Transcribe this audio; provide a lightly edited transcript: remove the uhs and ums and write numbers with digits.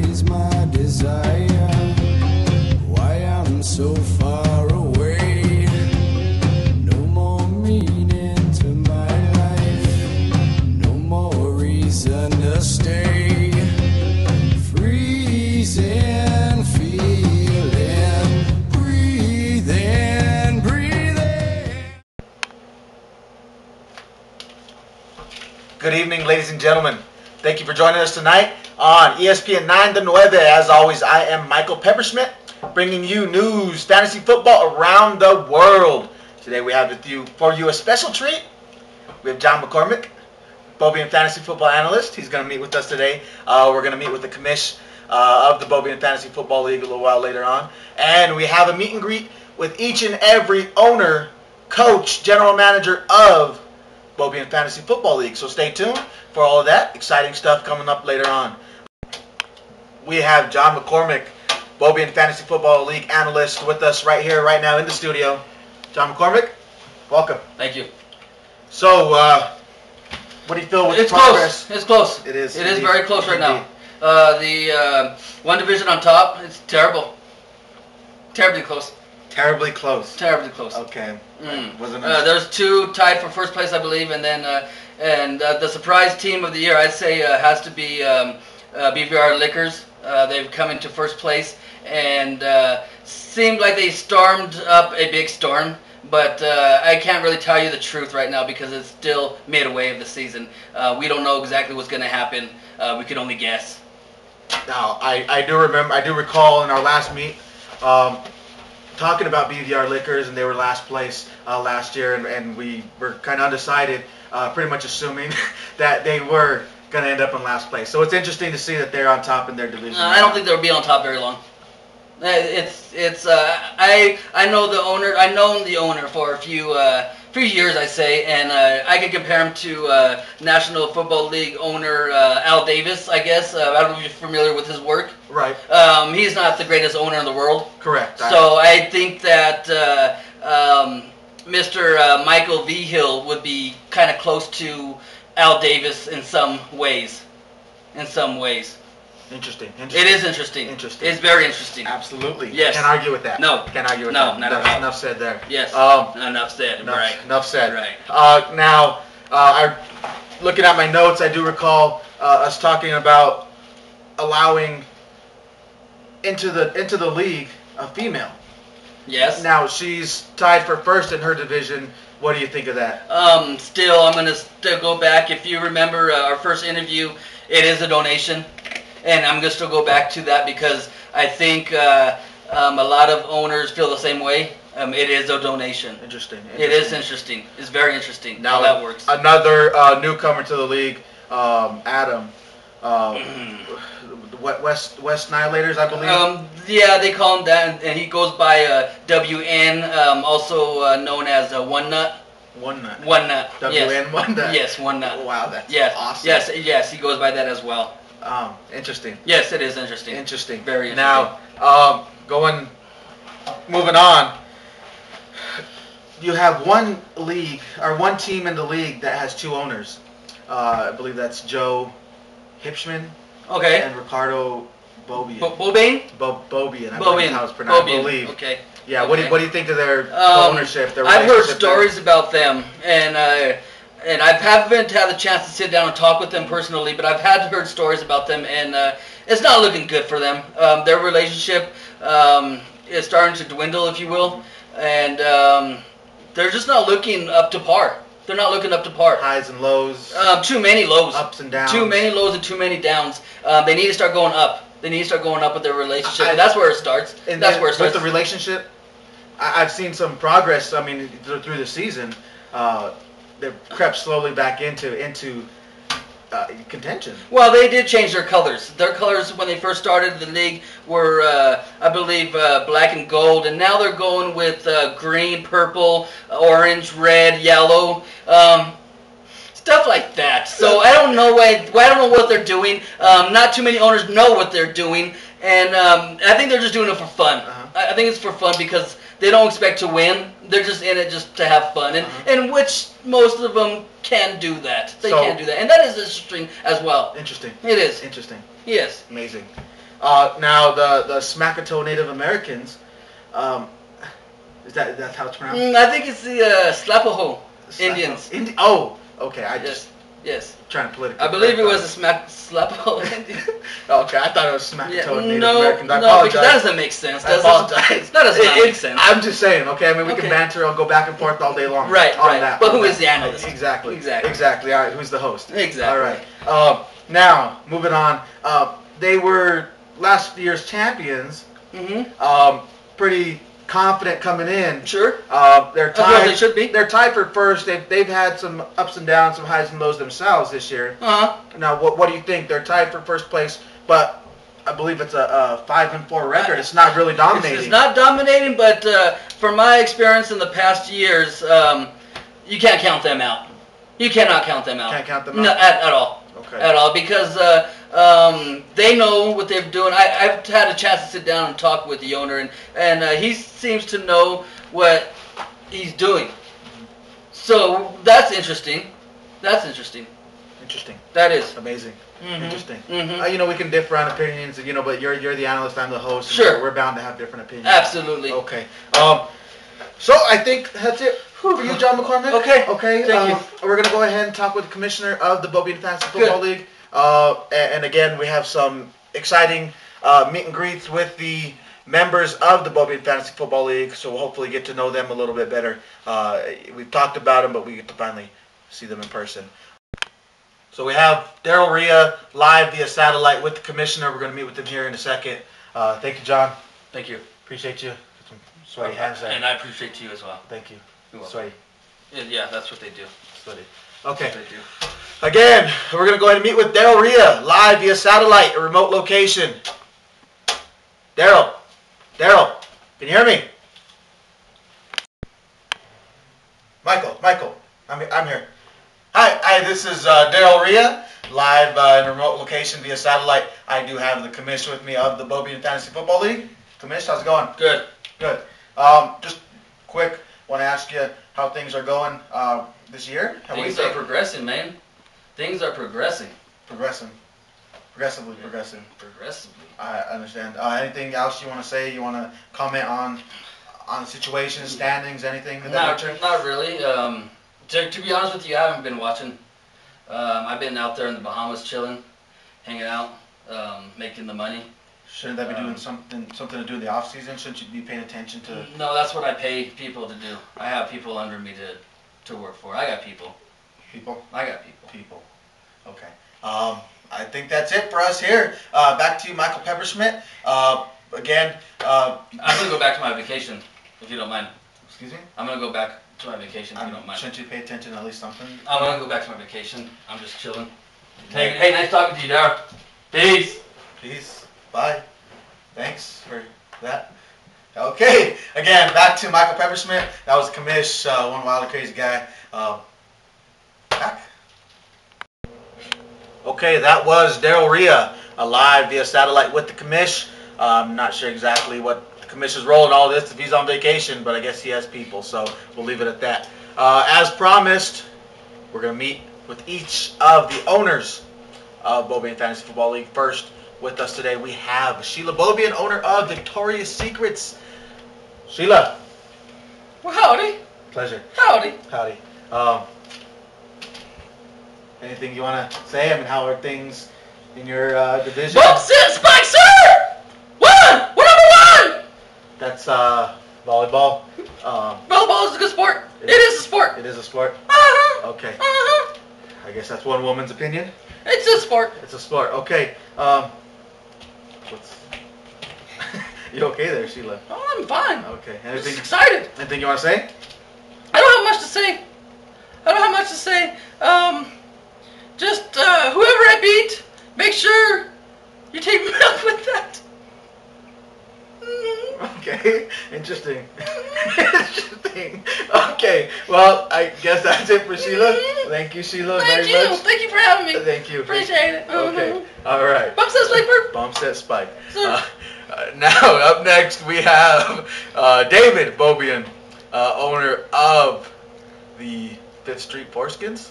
is my desire? Why I'm so far away? No more meaning to my life, no more reason to stay. Freezing, feeling, breathing, breathing. Good evening, ladies and gentlemen. Thank you for joining us tonight on ESPN The Nueve. As always, I am Michael Peppersmith, bringing you news, fantasy football around the world. Today we have for you a special treat. We have John McCormick, Bobian Fantasy Football Analyst. He's going to meet with us today. We're going to meet with the commish of the Bobian Fantasy Football League a little while later on. And we have a meet and greet with each and every owner, coach, general manager of Bobian Fantasy Football League. So stay tuned for all of that exciting stuff coming up later on. We have John McCormick, Bobian Fantasy Football League analyst, with us right here, right now in the studio. John McCormick, welcome. Thank you. So, what do you feel with the progress? Close. It's close. It is. It is very close right now. The one division on top, it's terrible. Terribly close. Terribly close. Terribly close. Okay. There's two tied for first place, I believe, and then the surprise team of the year, I'd say, has to be BVR Liquors. They've come into first place and seemed like they stormed up a big storm. But I can't really tell you the truth right now because it's still midway of the season. We don't know exactly what's going to happen. We can only guess. Now, I do recall in our last meet talking about BVR Liquors, and they were last place last year, and we were kind of undecided, pretty much assuming that they were going to end up in last place. So it's interesting to see that they're on top in their division. I don't think they'll be on top very long. I know the owner. I've known the owner for a few years, I say, and I can compare him to National Football League owner Al Davis. I guess I don't know if you're familiar with his work. Right. He's not the greatest owner in the world. Correct. So I think that Mr. Michael V. Hill would be kind of close to Al Davis in some ways. Interesting. It is interesting. It's very interesting. Absolutely. Yes. Can't argue with that. No. Can't argue with that. No, not at all. Enough said there. Yes. Enough said. Right. Enough said. Right. Now, looking at my notes, I do recall us talking about allowing into the league a female. Yes. Now she's tied for first in her division. What do you think of that? Still, I'm gonna still go back. If you remember our first interview, it is a donation. And I'm going to still go back to that because I think a lot of owners feel the same way. It is a donation. Interesting. It is interesting. It's very interesting now, how that works. Another newcomer to the league, Adam. West Nihilators, I believe. Yeah, they call him that, and he goes by WN, also known as One Nut. One Nut. One Nut. WN yes. One Nut. Yes, One Nut. Wow, that's awesome. Yes, he goes by that as well. Interesting. Yes, it is interesting. Interesting. Very interesting. Now, moving on. You have one team in the league that has two owners. I believe that's Joe Hipschman. Okay. And Ricardo Bobian. Bobian? Bobian. I believe how it's pronounced. I believe. Okay. Yeah. Okay. What do you think of their ownership? Their I've heard relationship stories about them, and I haven't had the chance to sit down and talk with them personally, but I've heard stories about them, and it's not looking good for them. Their relationship is starting to dwindle, if you will, and they're just not looking up to par. They're not looking up to par. Highs and lows. Too many lows. Ups and downs. Too many lows and too many downs. They need to start going up. They need to start going up with their relationship, and that's where it starts. With the relationship, I've seen some progress. I mean, through the season. They've crept slowly back into contention. Well, they did change their colors. Their colors when they first started the league were, I believe, black and gold, and now they're going with green, purple, orange, red, yellow, stuff like that. So I don't know what they're doing. Not too many owners know what they're doing, and I think they're just doing it for fun. I think it's for fun because they don't expect to win. They're just in it just to have fun, and which most of them can do that. They can do that, and that is interesting as well. Interesting. It is. Interesting. Yes. Amazing. Now the Smackato Native Americans, that's how it's pronounced? I think it's the Slapaho Indians. Oh, okay. I just Yes. trying to politically. I believe it was a Slapaho Indian. Okay, I thought it was Smackato Native no, Americans. I no, apologize. because that doesn't make sense. I apologize. That does not make sense. I'm just saying, okay? I mean, we can Okay. banter and go back and forth all day long. Right, on right. That, But on who that. is the analyst? Exactly. Exactly. All right, who's the host? Exactly. All right. Now, moving on. They were last year's champions. Mm-hmm. Pretty confident coming in. Sure. They're As well tied. they should be. They're tied for first. They've had some ups and downs, some highs and lows themselves this year. Uh-huh. Now, what do you think? They're tied for first place, but I believe it's a 5-4 record. It's not really dominating. It's not dominating, but from my experience in the past years, you can't count them out. You cannot count them out. Can't count them out? No, at all. Okay. At all, because they know what they're doing. I've had a chance to sit down and talk with the owner, and he seems to know what he's doing. So that's interesting. That's interesting. Interesting. That is. Amazing. Mhm. Interesting. Mhm. We can differ on opinions, but you're the analyst, I'm the host. and Sure. so we're bound to have different opinions. Absolutely. Okay. So I think that's it for you, John McCormick. Okay. Okay. Thank you. We're gonna go ahead and talk with the commissioner of the Bobian Fantasy Football League. And again, we have some exciting meet and greets with the members of the Bobian Fantasy Football League. So we'll hopefully get to know them a little bit better. We've talked about them, but we get to finally see them in person. So we have Daryl Rhea live via satellite with the commissioner. We're going to meet with him here in a second. Thank you, John. Thank you. Appreciate you. Some sweaty hands there. And I appreciate you as well. Thank you. You're welcome. Sweaty. Yeah, that's what they do. Sweaty. Okay. That's what they do. Again, we're going to go ahead and meet with Daryl Rhea live via satellite, a remote location. Daryl, can you hear me? Michael, I'm here. Hi, this is Daryl Rhea, live in a remote location via satellite. I do have the commission with me of the Bobian Fantasy Football League. Commish, how's it going? Good. Good. Just quick, want to ask you how things are going this year. Things are progressing, man. Things are progressing. Progressively progressing. Progressively. I understand. Anything else you want to say? You want to comment on the situation, standings, anything of that nature? Not really. To be honest with you, I haven't been watching. I've been out there in the Bahamas chilling, hanging out, making the money. Shouldn't that be doing something to do in the off season? Shouldn't you be paying attention to? No, that's what I pay people to do. I have people under me to work for. I got people. People. I got people. People. Okay. I think that's it for us here. Back to you, Michael Pepperschmidt. Again. I'm gonna go back to my vacation, if you don't mind. Excuse me. I'm gonna go back to my vacation, if you don't mind. Shouldn't you pay attention to at least something? I'm gonna go back to my vacation. I'm just chilling. Hey, nice talking to you, Darryl. Peace. Peace. Bye. Thanks for that. Okay. Again, back to Michael Pepperschmidt. That was Commish, one wild and crazy guy. Back. Okay, that was Daryl Rhea, live via satellite with the commish. I'm not sure exactly what the commissioner's role in all this, if he's on vacation, but I guess he has people, so we'll leave it at that. As promised, we're going to meet with each of the owners of Bobian Fantasy Football League. First, with us today, we have Sheila Bobian, owner of Victoria's Secrets. Sheila. Well, howdy. Pleasure. Howdy. Howdy. Anything you want to say? I mean, how are things in your division? Bump, set, spike, sir! One! We're number one! That's volleyball. Volleyball is a good sport. It is a sport. It is a sport? Uh-huh. Okay. Uh-huh. I guess that's one woman's opinion. It's a sport. It's a sport. Okay. What's... You okay there, Sheila? Oh, I'm fine. Okay. I'm just Anything, excited. anything you want to say? I don't have much to say. Just whoever I beat, make sure you take milk with that. Okay. Interesting. Interesting. Okay. Well, I guess that's it for Sheila. Thank you, Sheila, Thank very you. much. Thank you for having me. Thank you. Appreciate it. Okay. All right. Bump says Lakeburg. Bump set spike. Sir. Now, up next, we have David Bobian, owner of the 5th Street Foreskins.